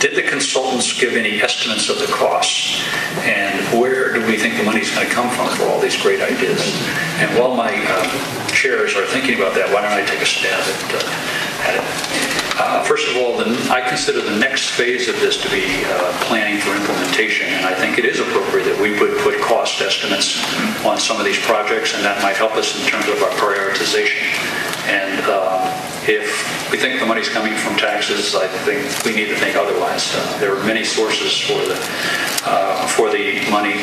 did the consultants give any estimates of the costs? And where do we think the money's going to come from for all these great ideas? And while my chairs are thinking about that, why don't I take a stab at it? First of all, I consider the next phase of this to be planning for implementation, and I think it is appropriate that we would put cost estimates on some of these projects, and that might help us in terms of our prioritization. And if we think the money's coming from taxes, I think we need to think otherwise. There are many sources for the money.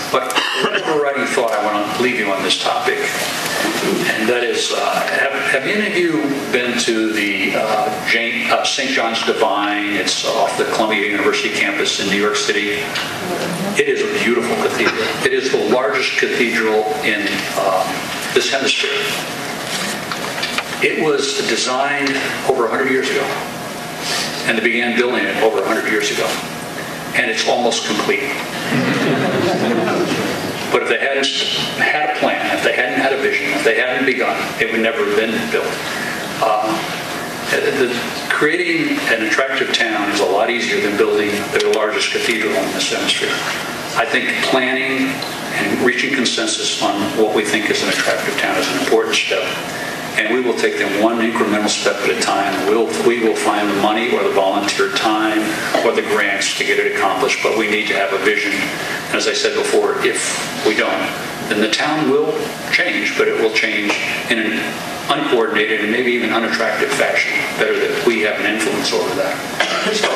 But one overriding thought I want to leave you on this topic, and that is, have any of you been to the St. John's Divine? It's off the Columbia University campus in New York City. It is a beautiful cathedral. It is the largest cathedral in this hemisphere. It was designed over 100 years ago, and they began building it over 100 years ago, and it's almost complete. But if they hadn't had a plan, if they hadn't had a vision, if they hadn't begun, it would never have been built. Creating an attractive town is a lot easier than building the largest cathedral in this hemisphere. I think planning and reaching consensus on what we think is an attractive town is an important step. And we will take them one incremental step at a time. We will find the money or the volunteer time or the grants to get it accomplished, but we need to have a vision. And as I said before, if we don't, then the town will change, but it will change in an uncoordinated and maybe even unattractive fashion. Better that we have an influence over that. So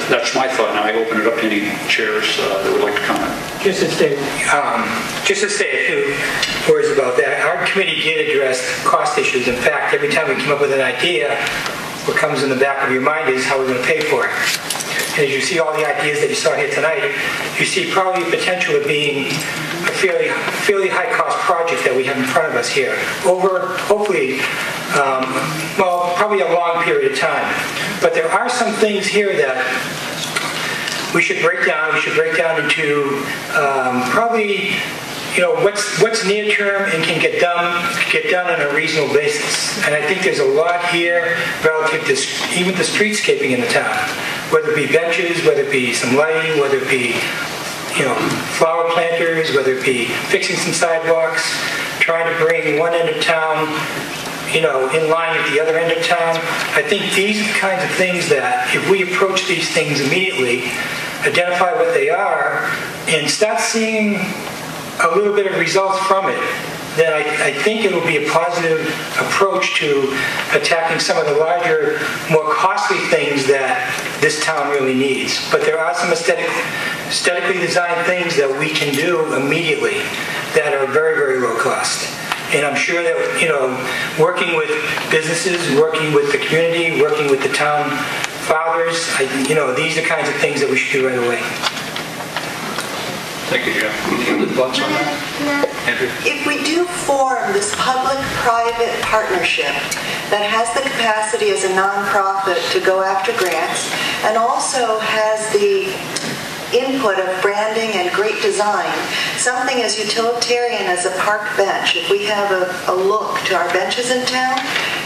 that's my thought. Now I open it up to any chairs that would like to comment. Just to say a few words about that. Our committee did address cost issues. In fact, every time we come up with an idea, what comes in the back of your mind is how we're going to pay for it. And as you see all the ideas that you saw here tonight, you see probably the potential of being a fairly high-cost project that we have in front of us here over, hopefully, well, probably a long period of time. But there are some things here that we should break down. We should break down into probably, you know, what's near term and can get done on a reasonable basis. And I think there's a lot here relative to even the streetscaping in the town, whether it be benches, whether it be some lighting, whether it be, you know, flower planters, whether it be fixing some sidewalks, trying to bring one end of town, you know, in line with the other end of town. I think these are the kinds of things that if we approach these things immediately, identify what they are, and start seeing a little bit of results from it, then I think it will be a positive approach to attacking some of the larger, more costly things that this town really needs. But there are some aesthetically designed things that we can do immediately that are very, very low cost. And I'm sure that, you know, working with businesses, working with the community, working with the town fathers, you know, these are the kinds of things that we should do right away. Thank you, Jeff. Any other thoughts on that? Andrew? If we do form this public-private partnership that has the capacity as a nonprofit to go after grants and also has the input of branding and great design, something as utilitarian as a park bench, if we have a look to our benches in town,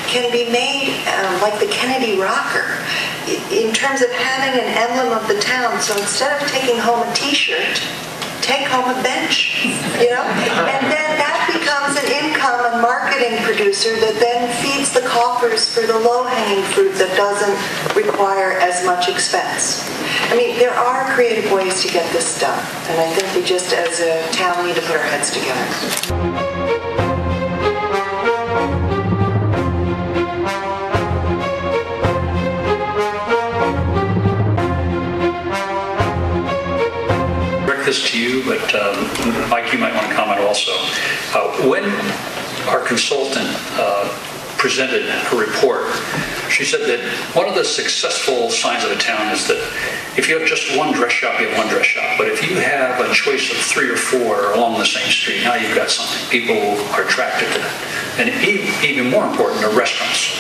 can be made like the Kennedy Rocker in terms of having an emblem of the town. So instead of taking home a t-shirt, take home a bench, you know? And then that becomes an income and marketing producer that then feeds the coffers for the low-hanging fruit that doesn't require as much expense. I mean, there are creative ways to get this done, and I think we just, as a town, need to put our heads together. This to you, but Mike, you might want to comment also. When our consultant presented her report, she said that one of the successful signs of a town is that if you have just one dress shop, you have one dress shop. But if you have a choice of 3 or 4 along the same street, now you've got something. People are attracted to that. And even more important are restaurants.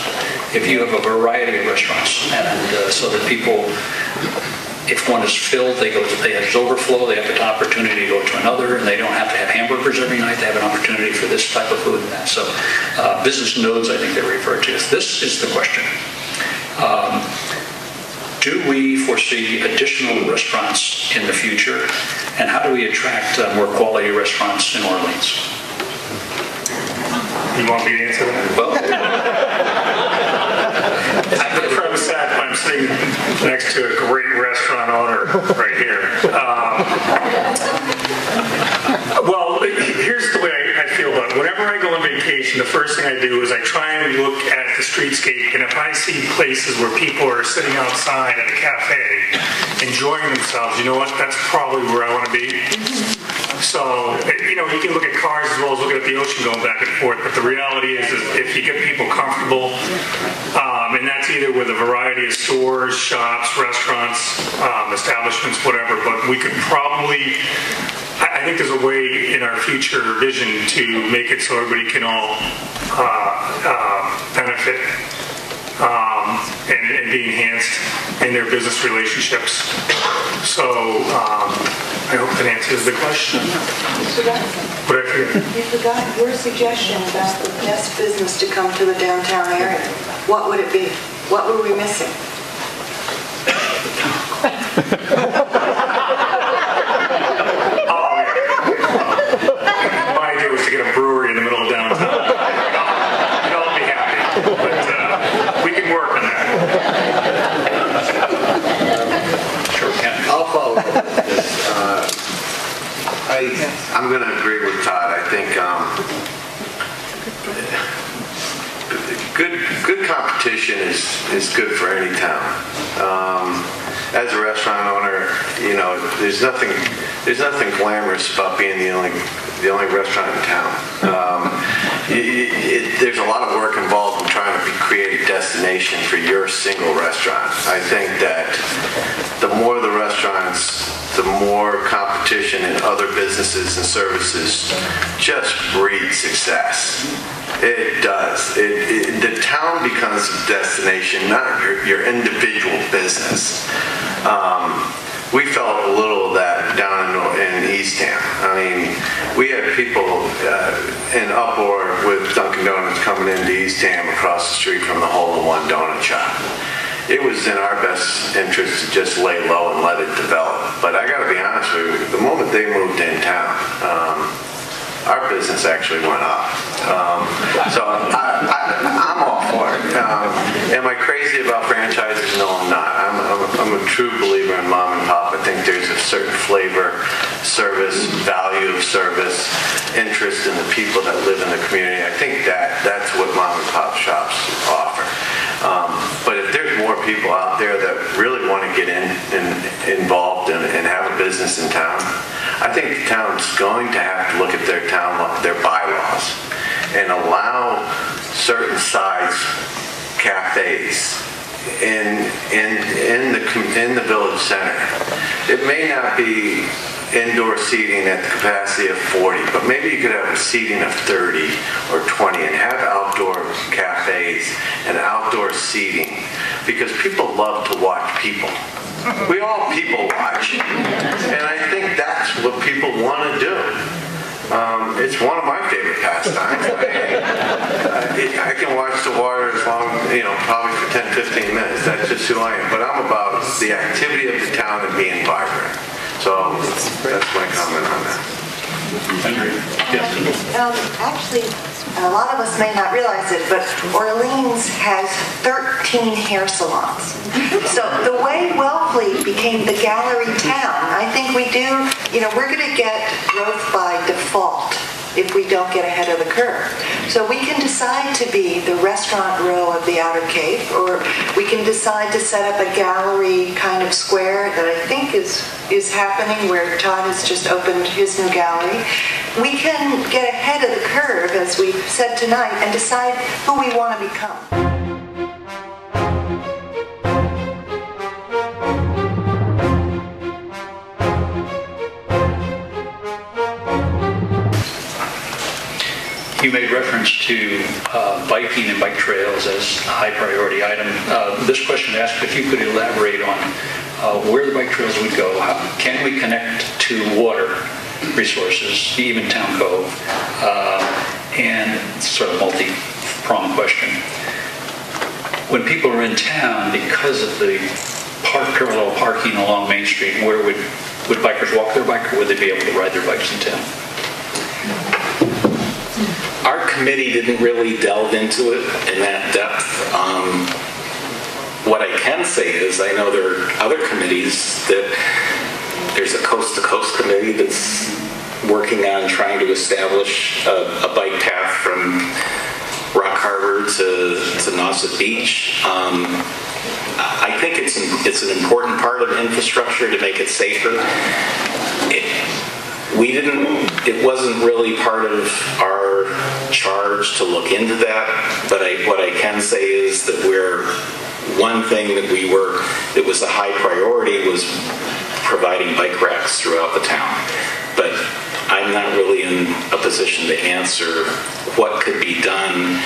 If you have a variety of restaurants, and so that people, if one is filled, they have overflow, they have an opportunity to go to another, and they don't have to have hamburgers every night. They have an opportunity for this type of food and that. So business nodes, I think they refer to. This is the question. Do we foresee additional restaurants in the future? And how do we attract more quality restaurants in Orleans? You want me to answer that? Well, The premise that I'm sitting next to a great restaurant owner right here. Well, here's the way I feel about it. Whenever I go on vacation, the first thing I do is I try and look at the streetscape, and if I see places where people are sitting outside at a cafe enjoying themselves, you know what? That's probably where I want to be. So, you know, you can look at cars as well as looking at the ocean going back and forth, but the reality is if you get people comfortable, and that's either with a variety of stores, shops, restaurants, establishments, whatever, but we could probably, I think there's a way in our future vision to make it so everybody can all benefit and be enhanced in their business relationships. So I hope that answers the question. What I forget? You forgot your suggestion about the best business to come to the downtown area. What would it be? What were we missing? My idea was to get a brewery in the middle of downtown. You'd all be happy, but we can work on that. sure can. I'll follow up with this. I'm going to agree with Todd. I think good competition is good for any town. As a restaurant owner, you know, there's nothing glamorous about being the only restaurant in town. There's a lot of work involved in trying to create a destination for your single restaurant. I think that the more the restaurants, the more competition in other businesses and services just breeds success. It does. The town becomes a destination, not your individual business. We felt a little of that down in Eastham. I mean, we had people in uproar with Dunkin' Donuts coming into Eastham across the street from the Hole in One donut shop. It was in our best interest to just lay low and let it develop. But I got to be honest with you, the moment they moved in town, our business actually went up. So I'm all for it. Am I crazy about franchises? No, I'm not. I'm a true believer in mom and pop. I think there's a certain flavor, service, value of service, interest in the people that live in the community. I think that's what mom and pop shops offer. But if there's more people out there that really want to get involved and have a business in town, I think the town's going to have to look at their bylaws and allow certain size cafes in the village center. It may not be indoor seating at the capacity of 40, but maybe you could have a seating of 30 or 20 and have outdoor cafes and outdoor seating, because people love to watch people. We all people watch, and I think that's what people want to do. It's one of my favorite pastimes. I can watch the water as long, probably for 10, 15 minutes. That's just who I am. But I'm about the activity of the town and being vibrant. So that's my comment on that. Henry? Yes. Actually, a lot of us may not realize it, but Orleans has 13 hair salons. So the way Wellfleet became the gallery town, I think we do, we're going to get growth by default if we don't get ahead of the curve. So we can decide to be the restaurant row of the Outer Cape, or we can decide to set up a gallery kind of square that I think is happening, where Todd has just opened his new gallery. We can get ahead of the curve, as we've said tonight, and decide who we want to become. You made reference to biking and bike trails as a high priority item. This question asked if you could elaborate on where the bike trails would go. Can we connect to water resources, even Town Cove? And sort of multi-pronged question. When people are in town, because of the parallel parking along Main Street, where would bikers walk their bike, or would they be able to ride their bikes in town? Our committee didn't really delve into it in that depth. What I can say is I know there are other committees that there's a coast-to-coast committee that's working on trying to establish a bike path from Rock Harbor to Nauset Beach. I think it's an important part of infrastructure to make it safer. It wasn't really part of our charge to look into that, but what I can say is that one thing that was a high priority was providing bike racks throughout the town. But I'm not really in a position to answer what could be done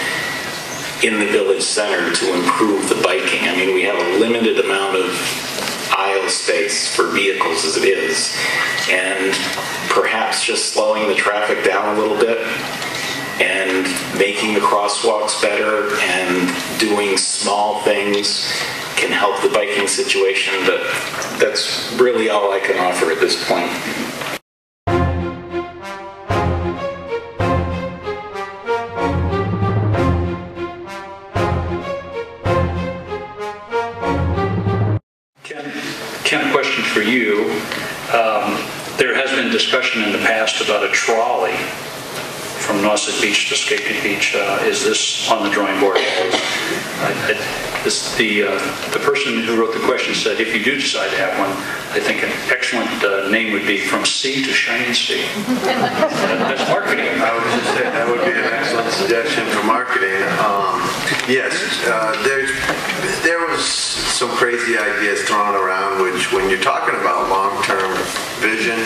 in the village center to improve the biking. I mean, we have a limited amount of aisle space for vehicles as it is, and perhaps just slowing the traffic down a little bit and making the crosswalks better and doing small things can help the biking situation, but that's really all I can offer at this point. Ken, a question for you. There has been discussion in the past about a trolley from Nauset Beach to Skate Beach. Is this on the drawing board? The person who wrote the question said if you do decide to have one, I think an excellent name would be From Sea to Shining Sea. That's marketing. I would just say that would be an excellent suggestion for marketing. Yes, there was some crazy ideas thrown around, which when you're talking about long-term vision,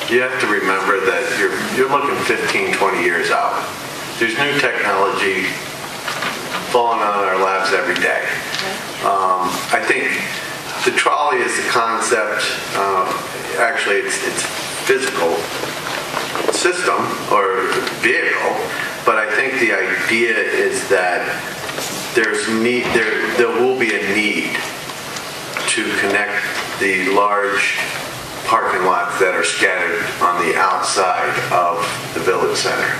you have to remember that you're looking 15, 20 years out. There's new technology falling on our laps every day. I think the trolley is the concept. Actually, it's physical system or vehicle, but I think the idea is that there will be a need to connect the large parking lots that are scattered on the outside of the village center.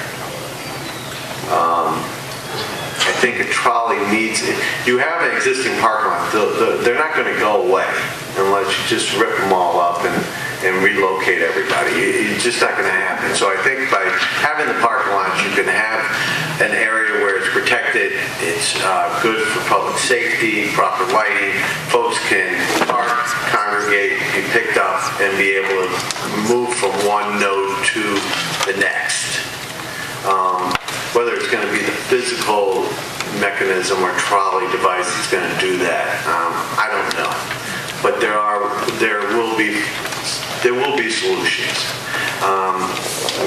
I think a trolley needs it. You have an existing parking lot. They're not going to go away unless you just rip them all up and relocate everybody. It's just not going to happen. So I think by having the parking lots, you can have an area where it's protected. It's good for public safety, proper lighting. Folks can park, congregate, be picked up, and be able to move from one node to the next. Whether it's going to be the physical mechanism or trolley device that's going to do that, I don't know. But there will be solutions.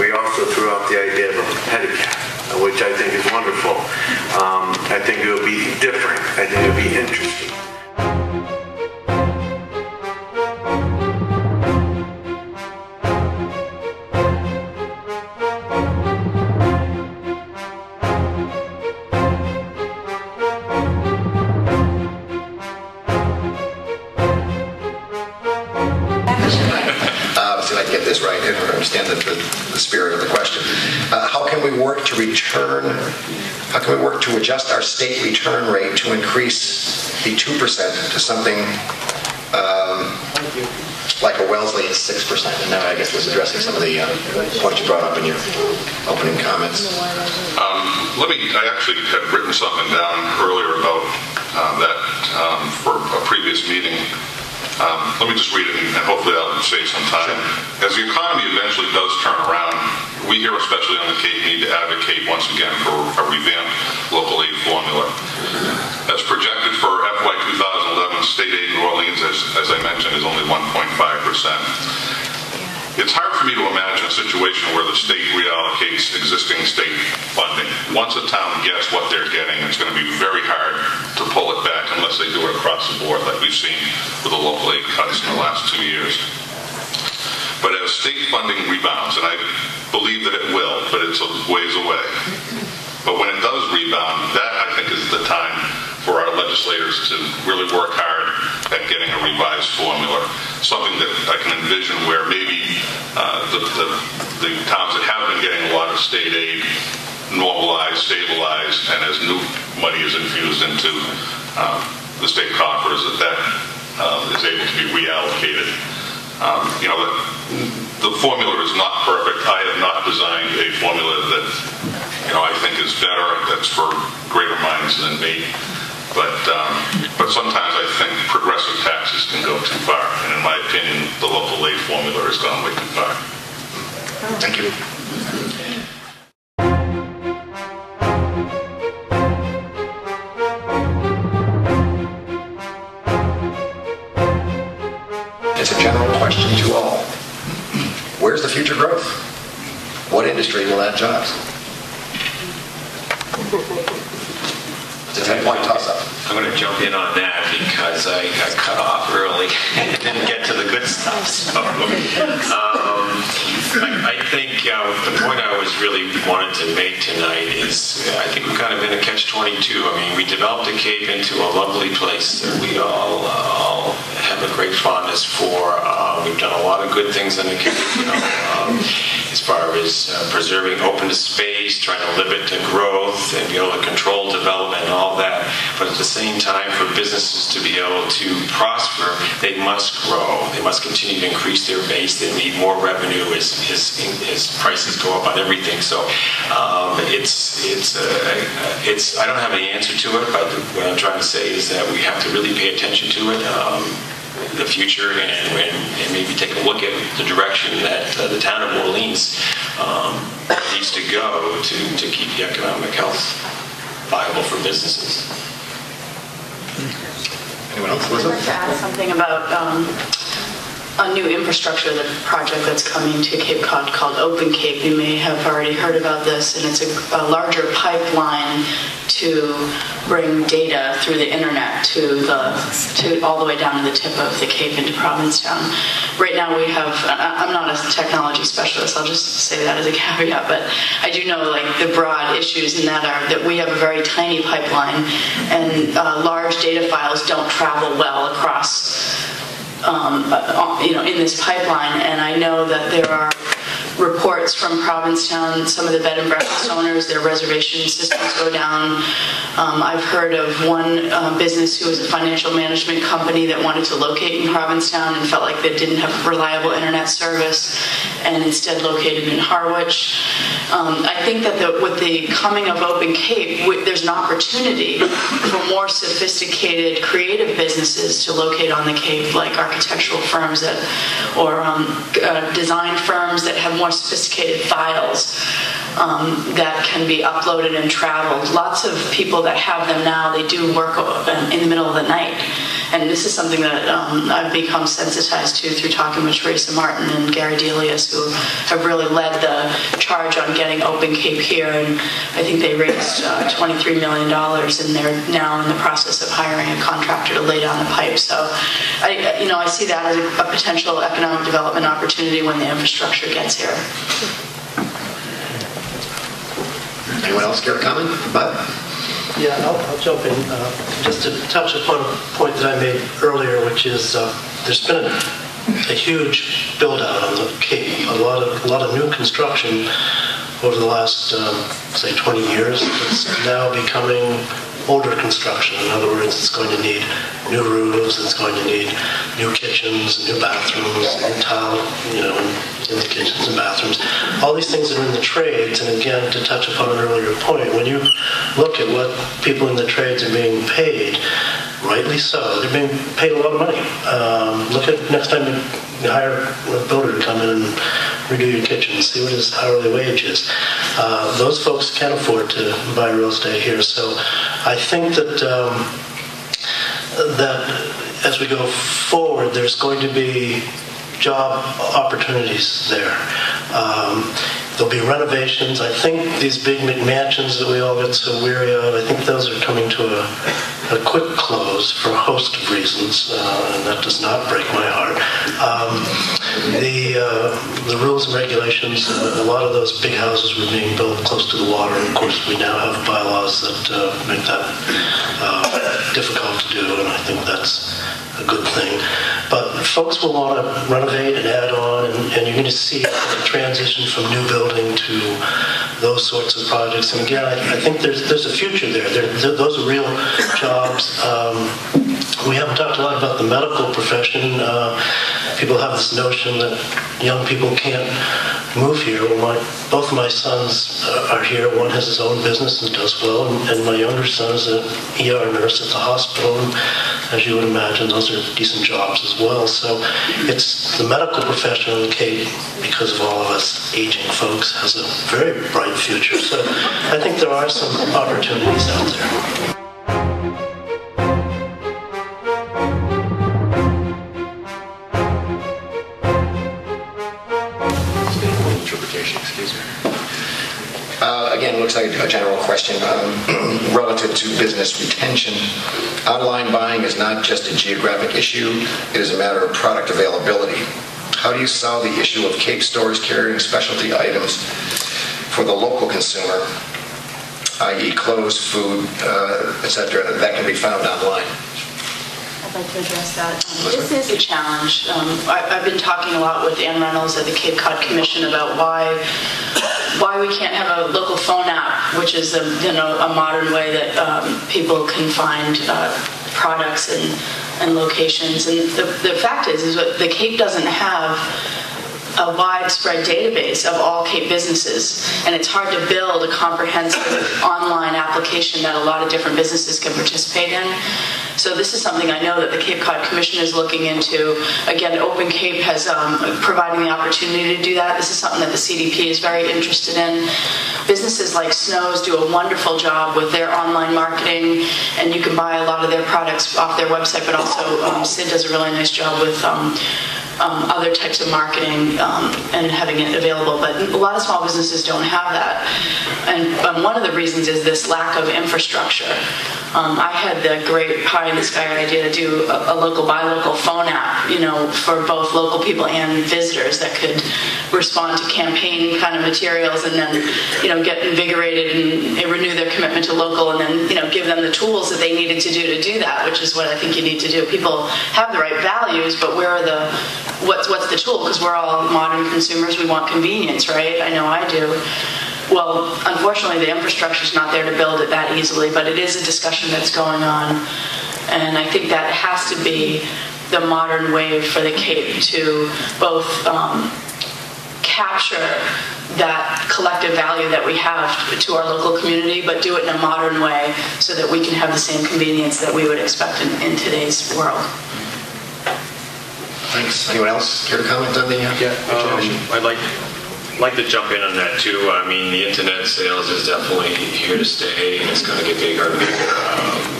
We also threw out the idea of a pedicab, which I think is wonderful. I think it will be different. I think it will be interesting. This right and understand the spirit of the question. How can we work to adjust our state return rate to increase the 2% to something like a Wellesley is 6%? And now I guess was addressing some of the points you brought up in your opening comments. I actually had written something down earlier about that for a previous meeting. Let me just read it, and hopefully that'll save some time. As the economy eventually does turn around, we here, especially on the Cape, need to advocate once again for a revamped local aid formula. As projected for FY 2011, state aid in New Orleans, as I mentioned, is only 1.5%. It's hard for me to imagine a situation where the state reallocates existing state funding. Once a town gets what they're getting, it's going to be very hard to pull it back unless they do it across the board like we've seen with the local aid cuts in the last 2 years. But as state funding rebounds, and I believe that it will, but it's a ways away. But when it does rebound, that I think is the time for our legislators to really work hard at getting a revised formula, something that I can envision where maybe the towns that have been getting a lot of state aid normalize, stabilize, and as new money is infused into the state coffers, that is able to be reallocated. The formula is not perfect. I have not designed a formula that I think is better. That's for greater minds than me. But sometimes I think progressive taxes can go too far, and in my opinion, the local aid formula has gone way too far. Thank you. It's a general question to all. Where's the future growth? What industry will add jobs? It's a 10-point toss-up. I'm going to jump in on that because I got cut off early and didn't get to the good stuff. So, I think the point I was really wanted to make tonight is I think we're kind of in a catch-22. I mean, we developed the Cape into a lovely place that we all have a great fondness for. We've done a lot of good things in the Cape, as far as preserving open space, trying to limit the growth and be able to control development and all that. But at the same time, for businesses to be able to prosper, they must grow. They must continue to increase their base. They need more revenue as prices go up on everything. So it's I don't have any answer to it, but what I'm trying to say is that we have to really pay attention to it. The future and maybe take a look at the direction that the town of Orleans needs to go to keep the economic health viable for businesses. Anyone else? I'd like to add something about a new infrastructure project that's coming to Cape Cod called Open Cape. You may have already heard about this, and it's a larger pipeline to bring data through the internet to all the way down to the tip of the Cape into Provincetown. Right now we have, I'm not a technology specialist, I'll just say that as a caveat, but I do know like the broad issues in that are that we have a very tiny pipeline and large data files don't travel well across in this pipeline, and I know that there are reports from Provincetown, some of the bed and breakfast owners, their reservation systems go down. I've heard of one business who was a financial management company that wanted to locate in Provincetown and felt like they didn't have reliable internet service and instead located in Harwich. I think that with the coming of Open Cape, there's an opportunity for more sophisticated, creative businesses to locate on the Cape, like architectural firms or design firms that have more sophisticated files that can be uploaded and traveled. Lots of people that have them now, they do work in the middle of the night. And this is something that I've become sensitized to through talking with Teresa Martin and Gary Delius, who have really led the charge on getting Open Cape here. And I think they raised $23 million, and they're now in the process of hiring a contractor to lay down the pipe. So I see that as a potential economic development opportunity when the infrastructure gets here. Anyone else care to comment? Bob? Yeah, I'll jump in just to touch upon a point that I made earlier, which is there's been a huge build-out on the Cape, a lot of new construction over the last, say, 20 years. It's now becoming older construction. In other words, it's going to need new roofs, it's going to need new kitchens, new bathrooms, new tile, in the kitchens and bathrooms. All these things are in the trades, and again, to touch upon an earlier point, when you look at what people in the trades are being paid, rightly so, they're being paid a lot of money. Look at next time you hire a builder to come in and redo your kitchen, see what his hourly wage is. Those folks can't afford to buy real estate here, so I think that as we go forward, there's going to be job opportunities there. There'll be renovations. I think these big McMansions that we all get so weary of, I think those are coming to a quick close for a host of reasons, and that does not break my heart. The rules and regulations, a lot of those big houses were being built close to the water, and of course we now have bylaws that make that difficult to do, and I think that's a good thing. But folks will want to renovate and add on, and you're going to see the transition from new building to those sorts of projects. And again, I think there's a future there. Those are real jobs. We haven't talked a lot about the medical profession. People have this notion that young people can't move here. Well, both of my sons are here. One has his own business and does well, and my younger son is an ER nurse at the hospital. And as you would imagine, those are decent jobs as well. So it's the medical profession on the Cape, because of all of us aging folks, has a very bright future. So I think there are some opportunities out there. Again, it looks like a general question relative to business retention. Online buying is not just a geographic issue, it is a matter of product availability. How do you solve the issue of Cape stores carrying specialty items for the local consumer, i.e. clothes, food, etc., that can be found online? I'd like to address that. This is a challenge. I've been talking a lot with Ann Reynolds at the Cape Cod Commission about why we can't have a local phone app, which is a modern way that people can find products and locations. And the fact is that the Cape doesn't have a widespread database of all Cape businesses, and it's hard to build a comprehensive online application that a lot of different businesses can participate in. So this is something I know that the Cape Cod Commission is looking into. Again, Open Cape has providing the opportunity to do that. This is something that the CDP is very interested in. Businesses like Snows do a wonderful job with their online marketing, and you can buy a lot of their products off their website, but also Sid does a really nice job with other types of marketing and having it available, but a lot of small businesses don't have that. And one of the reasons is this lack of infrastructure. I had the great pie-in-the-sky idea to do a local buy local phone app, for both local people and visitors that could respond to campaign kind of materials and then, get invigorated and renew their commitment to local, and then, give them the tools that they needed to do that, which is what I think you need to do. People have the right values, but where are what's the tool? Because we're all modern consumers. We want convenience, right? I know I do. Well, unfortunately, the infrastructure is not there to build it that easily, but it is a discussion that's going on. And I think that has to be the modern wave for the Cape to both capture that collective value that we have to our local community, but do it in a modern way so that we can have the same convenience that we would expect in today's world. Thanks. Anyone else care to comment on the I'd like to jump in on that too. I mean, the internet sales is definitely here to stay, and it's going to get bigger and bigger.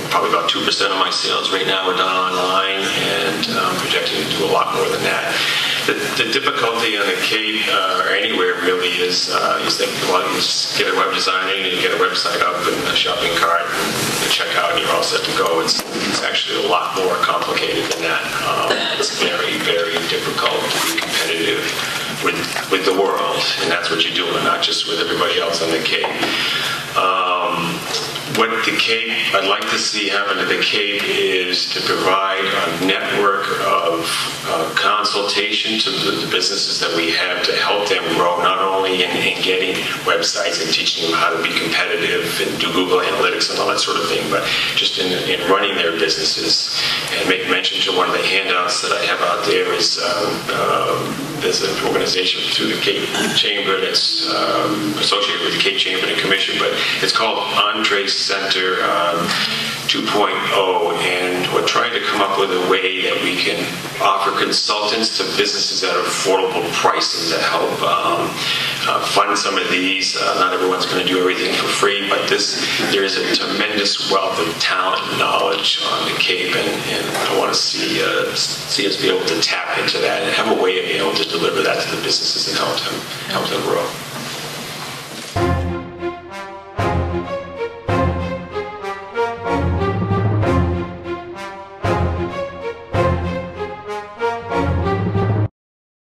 Probably about 2% of my sales right now are done online, and projecting to do a lot more than that. The difficulty on the Cape or anywhere really is that you just get a web designer and you get a website up and a shopping cart and you check out and you're all set to go. It's actually a lot more complicated than that. It's very, very difficult to be competitive with the world, and that's what you're doing, not just with everybody else on the Cape. What the Cape, I'd like to see happen at the Cape is to provide a network of consultation to the businesses that we have to help them grow, not only in getting websites and teaching them how to be competitive and do Google Analytics and all that sort of thing, but just in running their businesses. And make mention to one of the handouts that I have out there is there's an organization through the Cape Chamber that's associated with the Cape Chamber and Commission, but it's called Entree Center 2.0, and we're trying to come up with a way that we can offer consultants to businesses at affordable prices to help fund some of these. Not everyone's going to do everything for free, but there is a tremendous wealth of talent and knowledge on the Cape, and I want to see us be able to tap into that and have a way of being able to deliver that to the businesses and help them grow.